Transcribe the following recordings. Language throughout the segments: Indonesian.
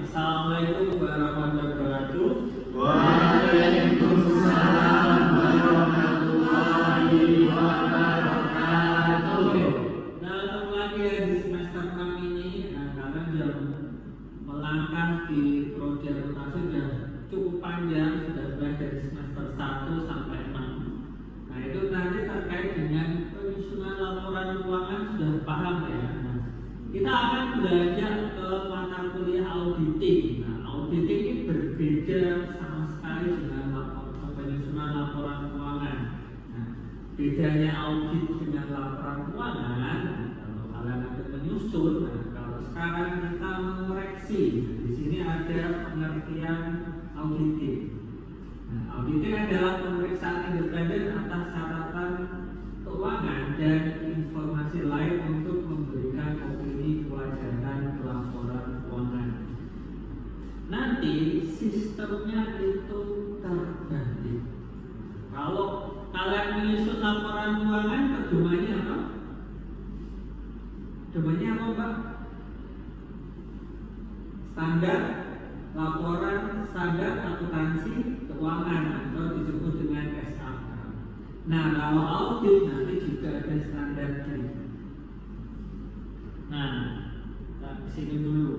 Assalamualaikum warahmatullahi wabarakatuh. Waalaikumsalam warahmatullahi wabarakatuh. Nah, ketemu lagi ya di semester 6 ini. Nah, kalian sudah melangkah di prodi akuntansi sudah cukup panjang, sudah mulai dari semester 1 sampai 6. Nah, itu nanti terkait dengan penyusunan laporan keuangan sudah paham ya. Nah, kita akan belajar ke mata kuliah auditing. Nah, auditing ini berbeda sama sekali dengan penyusunan laporan keuangan. Nah, bedanya audit dengan laporan keuangan, nah, kalau kalian akan menyusun, nah, kalau sekarang kita mengoreksi. Nah, di sini ada pengertian auditing. Nah, auditing adalah pemeriksaan independen atas catatan keuangan dan informasi lain untuk memberikan opini kewajaran laporan keuangan. Nanti sistemnya itu terbalik. Kalau kalian menyusun laporan keuangan, pedomannya apa? Pedomannya apa, Pak? Standar laporan standar akuntansi keuangan atau disebut dengan SAK. Nah, kalau audit nanti juga ada standarnya. Nah, di sini dulu.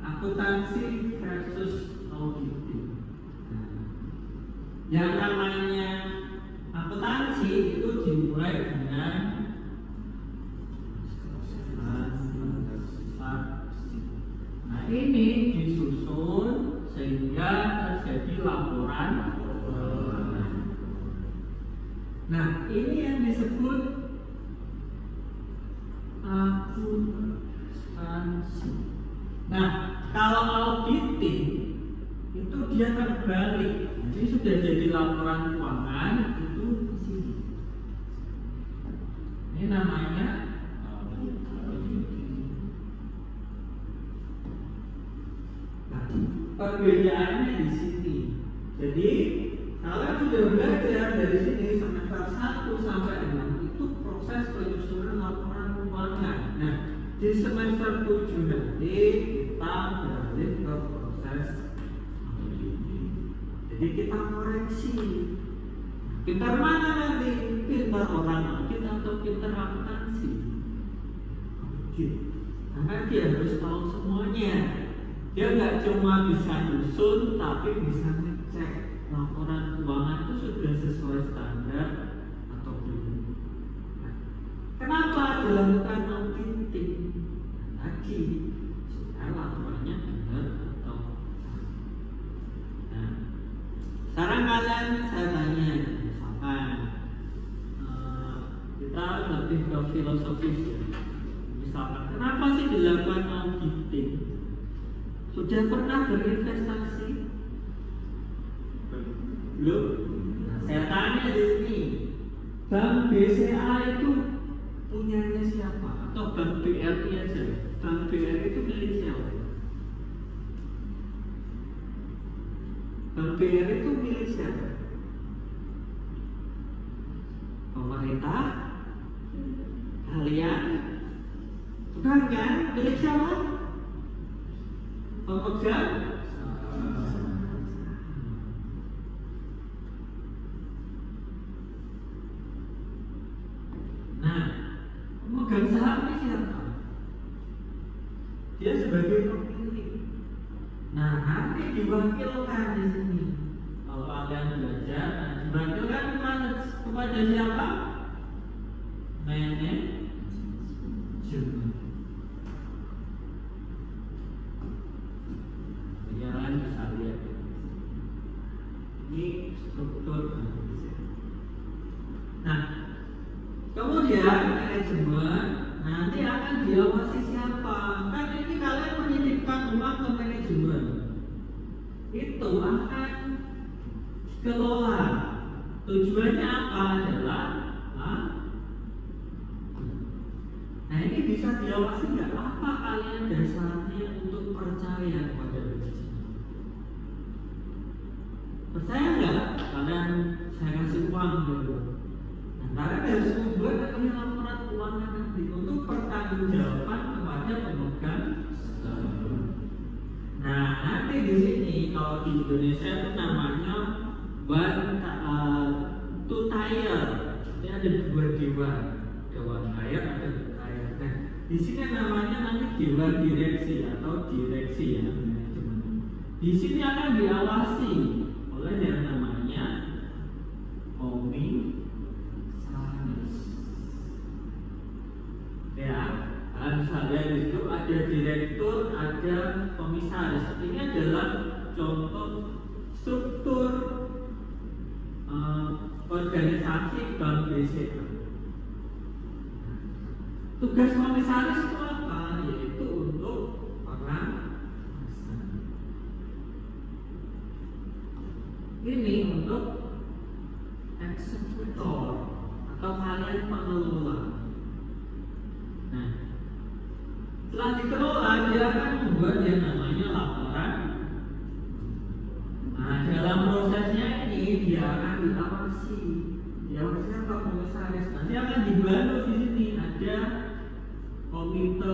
Akuntansi versus auditing. Nah, yang namanya akuntansi itu dimulai dengan transaksi. Nah, ini disusun sehingga terjadi laporan. Nah, ini yang disebut akuntansi. Nah, kalau auditing itu dia terbalik. Jadi sudah jadi laporan keuangan itu di sini. Ini namanya auditing. Nah, perbedaannya di sini. Jadi kalian sudah belajar dari sini semester 1 sampai 6 itu proses penyusunan laporan keuangan. Nah, di semester 7 nanti kita beralih ke proses auditing. Jadi kita koreksi. Pintar mana nanti? Pintar orang audit atau pintar akuntansi? Audit. Karena dia harus tahu semuanya. Dia nggak cuma bisa nyusun, tapi bisa ngecek laporan keuangan itu sudah sesuai standar atau belum. Nah, kenapa dilakukan auditing? Lagi supaya laporannya benar atau salah. Nah, sekarang kalian saya tanya, misalkan kita lebih ke filosofis ya. Misalkan kenapa sih dilakukan auditing? Sudah pernah berinvestasi? Belum? Nah, saya tanya di sini, Bank BCA itu punyanya siapa? Atau Bank BRI aja? Bank BRI itu milik siapa? Bank BRI itu milik siapa? Pemerintah? Kalian? Bukan kan? Milik siapa? Pemegang? Nah, pemegang sahamnya siapa? Dia sebagai pemilik. Nah, nanti diwakilkan di sini. Kalau kalian belajar, nah, diwakilkan kepada siapa? Manajemen. Kalian bisa lihat. Ini struktur. Nah, kemudian manajemen nanti akan diawasi siapa? Kan ini kalian menitipkan uang ke manajemen, itu akan dikelola. Tujuannya apa? Adalah nah, ini bisa diawasi nggak? Apa kalian dasarnya untuk percaya kepada manajemen? Percaya nggak? Kalian saya kasih uang dulu. Karena harus membuat namanya laporan keuangan nanti untuk pertanggungjawaban kepada pemegang saham. Nah, kalau di Indonesia itu namanya ban to tire. Jadi ada dua dewan tire, ada tire. Nah, di sini namanya nanti dewan direksi atau direksi ya manajemen. Di sini akan diawasi oleh yang namanya komisaris. Ya, misalnya itu ada direktur, ada komisaris. Ini adalah contoh struktur organisasi Bank BCA. Tugas komisaris itu apa? Yaitu untuk pengawasan. Ini untuk eksekutor atau kalian pengelola. Nah, setelah dikelola dia akan membuat yang namanya laporan. Nah, dalam prosesnya ini dia akan diawasi. Diawasinya Pak Komisaris. Nanti akan dibantu di sini ada komite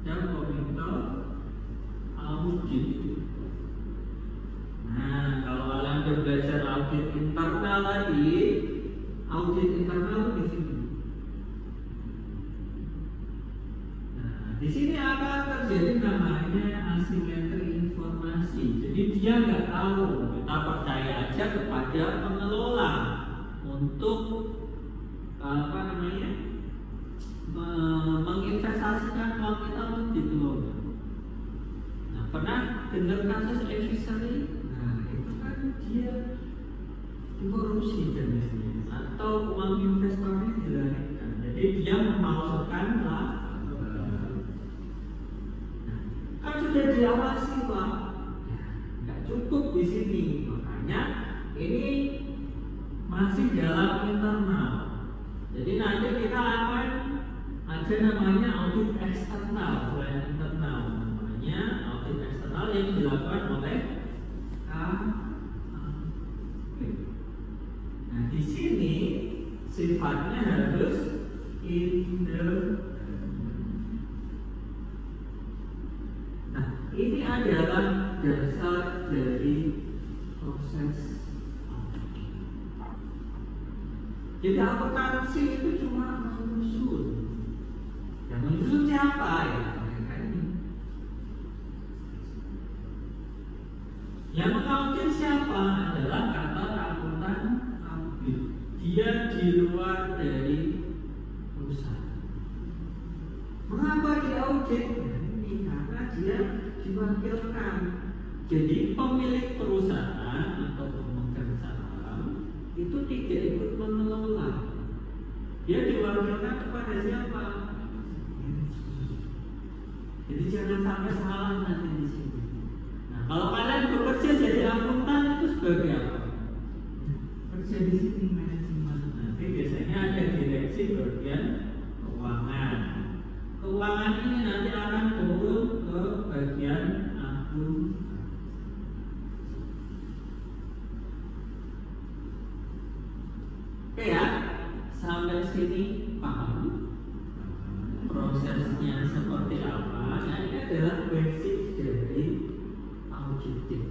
dan komite audit. Nah, kalau kalian udah belajar audit internal lagi, audit internal itu di sini. Di sini akan terjadi namanya asimetri informasi. Jadi dia nggak tahu. Kita percaya aja kepada pengelola untuk menginvestasikan uang kita untuk dikelola. Nah, pernah dengar kasus advisory? Nah, itu kan dia dikorupsi jenisnya atau uang investornya dilarikan. Jadi dia memalsukan lah. Kan sudah diawasi Pak, nggak cukup di sini, makanya ini masih dalam internal. Jadi nanti kita akan ada namanya audit eksternal, selain internal, namanya audit eksternal yang dilakukan oleh Nah, di sini sifatnya harus independen. Ini adalah dasar dari proses. Jadi akuntansi itu cuma menyusun. Yang menyusun siapa ya? Mereka ini. Yang mengaudit siapa adalah kantor akuntan audit. Dia di luar dari perusahaan. Mengapa diaudit? Karena dia diwakilkan. Jadi pemilik perusahaan atau pemegang saham itu tidak ikut mengelola. Dia diwakilkan kepada siapa? Jadi jangan sampai salah nanti di sini. Nah, kalau kalian bekerja jadi akuntan itu sebagai apa? Kerja di sini manajemen. Nanti biasanya ada direksi bagian keuangan. Keuangan ini nanti akan turun ke bagian akuntansi. Oke ya, sampai sini paham prosesnya seperti apa? Nah, ini adalah basic dari auditing.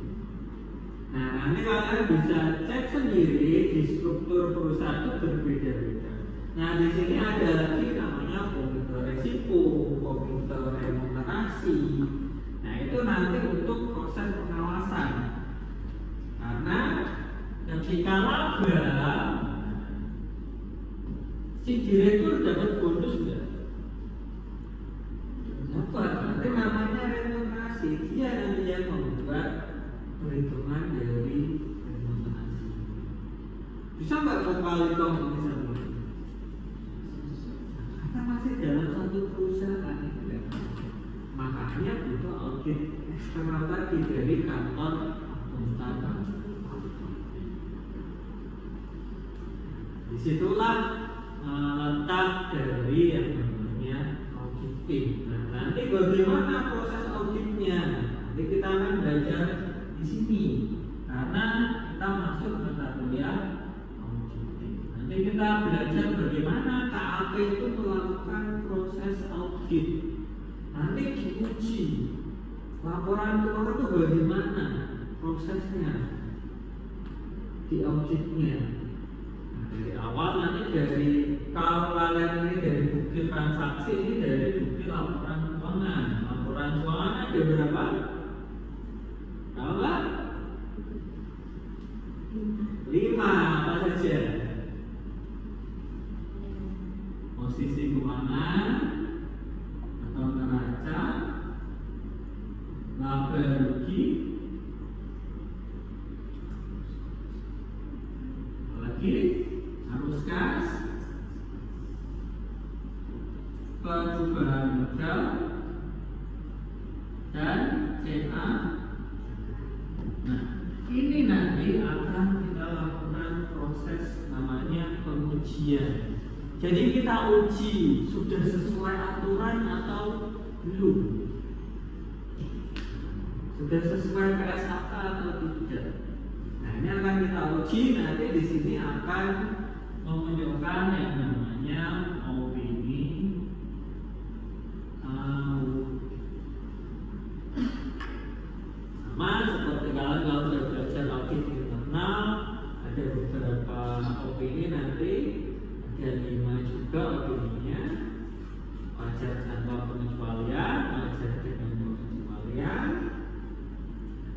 Nah, nanti kalian bisa cek sendiri di struktur perusahaan itu berbeda-beda. Nah, di sini ada lagi namanya komite resiko, komite remunerasi. Nah, itu nanti untuk proses pengawasan. Karena ketika laba, si direktur dapat bonus enggak? Dapat. Nanti namanya remunerasi. Dia nanti yang membuat perhitungan dari remunerasi. Bisa nggak kalian ini sama? Karena masih dalam satu perusahaan itu ya. Makanya butuh audit eksternal tadi dari kantor akuntan. Disitulah letak dari yang namanya auditing. Nah, nanti bagaimana proses auditnya? Nanti kita akan belajar di sini karena kita masuk mata kuliah auditing. Nanti kita belajar bagaimana KAP itu melakukan proses audit. Nanti diuji laporan keuangan itu bagaimana prosesnya di auditnya. Dari awal nanti dari kalau kalian ini dari bukti transaksi, ini dari bukti laporan keuangan. Laporan keuangan ada berapa? Tahu nggak? 5 apa saja? Posisi keuangan atau neraca, laba rugi, apalagi arus kas, perubahan modal, dan CA. Nah, ini nanti akan kita lakukan proses namanya pengujian. Jadi kita uji sudah sesuai aturan atau belum, sudah sesuai PSAK atau tidak. Nah, ini akan kita uji. Nanti di sini akan menunjukkan yang namanya opini sama seperti kalau sudah belajar audit internal, ada beberapa opini nanti, ada 5 juga opininya: wajar tanpa pengecualian, wajar dengan pengecualian,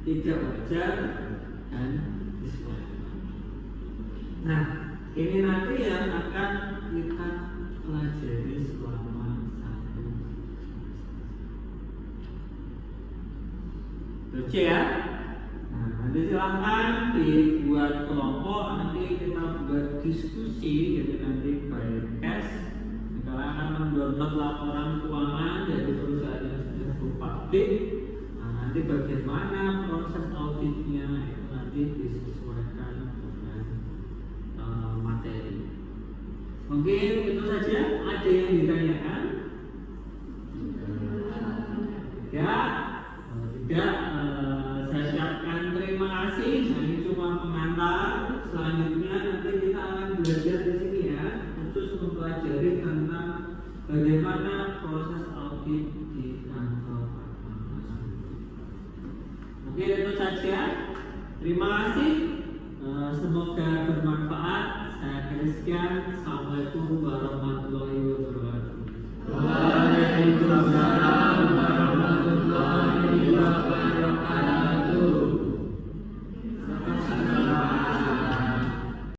tidak wajar, dan disqualified. Nah, ini nanti yang akan kita pelajari selama 1 semester. Ya. Nah, nanti silahkan dibuat kelompok, nanti kita buat diskusi, jadi nanti by case kalian akan mendownload laporan keuangan dari perusahaan yang sudah go public. Nah, nanti bagaimana proses auditnya itu nanti disesuaikan dengan materi. Mungkin itu saja. Ada yang ditanyakan? Ya, tidak. Saya ucapkan terima kasih. Ini cuma pengantar. Selanjutnya nanti kita akan belajar di sini ya, khusus mempelajari tentang bagaimana proses audit di kantor akuntansi. Mungkin itu saja. Terima kasih. Semoga bermanfaat. Saya Christian. Assalamualaikum warahmatullahi wabarakatuh. Waalaikumsalam warahmatullahi wabarakatuh.